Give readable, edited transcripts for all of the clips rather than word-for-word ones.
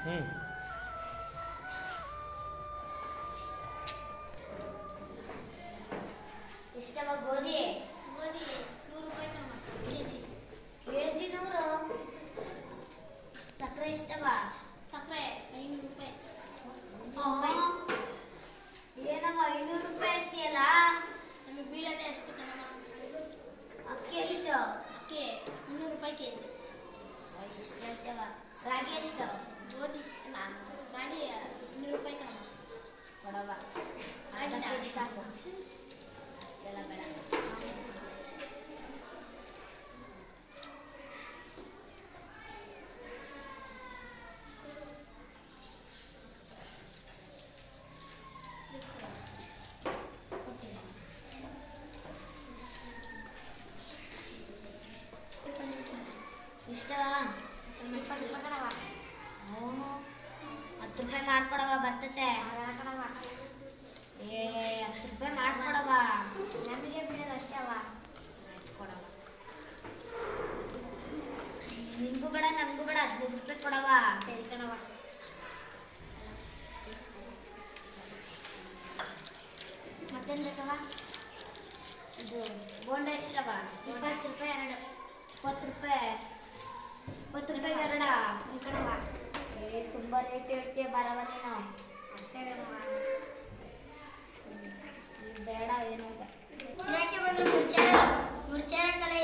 ಹ್ಞೂ ಎಷ್ಟವ ಗೋಧಿ? ಗೋಧಿ 100 ರೂಪಾಯಿ ಕಣಮ್ಮ ಕೆಜಿ. ಕೆಜಿ 100. ಸಕ್ಕರೆ ಎಷ್ಟವ? ಸಕ್ಕರೆ 500 ರೂಪಾಯಿ. ಏನಮ್ಮ 500 ರೂಪಾಯಿ ಅಷ್ಟೇಯಲ್ಲ? ನಮಗೆ ಬೀಳದೆ ಅಷ್ಟು ಕಣಮ್ಮ. ಅಕ್ಕಿ ಎಷ್ಟು? ಅಕ್ಕಿ 300 ರೂಪಾಯಿ ಕೆಜಿ. ಎಷ್ಟು ಹೇಳ್ತೇವ? ರಾಗಿ ಎಷ್ಟು? ಗೋಧಿ ರಾಗಿ 200 ರೂಪಾಯಿ ಕಣಮ್ಮ. ಕೊಡವ ಅರ್ಧ ಕೆಜಿ ಸಾಕು, ಅಷ್ಟೆಲ್ಲ ಬೇಡ. ಇಷ್ಟವ? 20 ರೂಪಾಯಿ ಕಣವ. 10 ರೂಪಾಯಿ ಮಾಡ್ಕೊಡವ, ಬರ್ತತೆ. ಏ 10 ರೂಪಾಯಿ ಮಾಡ್ಕೊಡವ. ನಮಗೆ ಬೀಳೋದು ಅಷ್ಟೇ ಅವ. ಕೊಡವ, ನಿನ್ಗೂ ಬೇಡ ನನಗೂ ಬೇಡ, 15 ರೂಪಾಯಿ ಕೊಡವ. ಸರಿ ಕಣವ. ಮತ್ತೇನು ಬೇಕವ? ಇದು ಬೋಂಡ ಎಷ್ಟವ? 20 ರೂಪಾಯಿ 2. 20 ರೂಪಾಯಿ. 20 ರೂಪಾಯಿಗೆ ಎರಡ? ಕಣವ. ಏ ತುಂಬ ರೇಟ್ ಹೇಳ್ತೀಯ, ಬರವ ನೀನು. ಅಷ್ಟೇ ಕಣವ. ಬೇಡ ಏನೂ ಇಲ್ಲ. ಯಾಕೆ ಬಂದು ಮುರ್ಚಾರ ಕಲೆ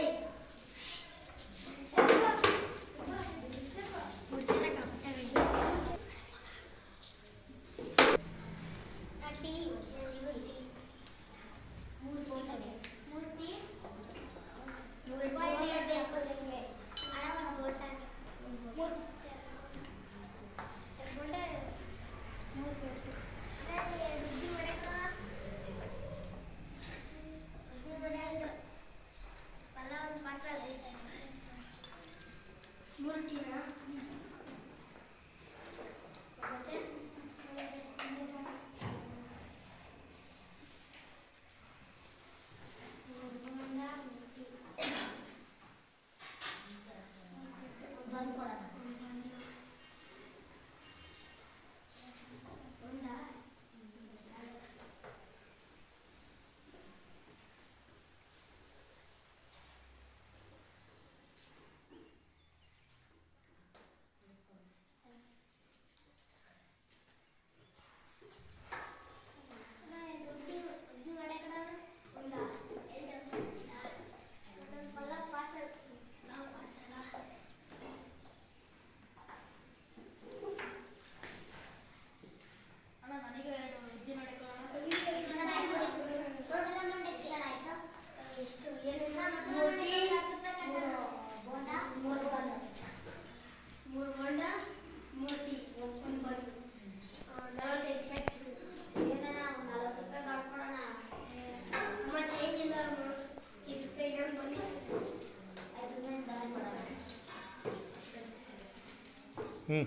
ಹ್ಞೂ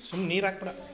ಸುಮ್ಮನೆ ನೀರು ಹಾಕ್ಬೇಡ.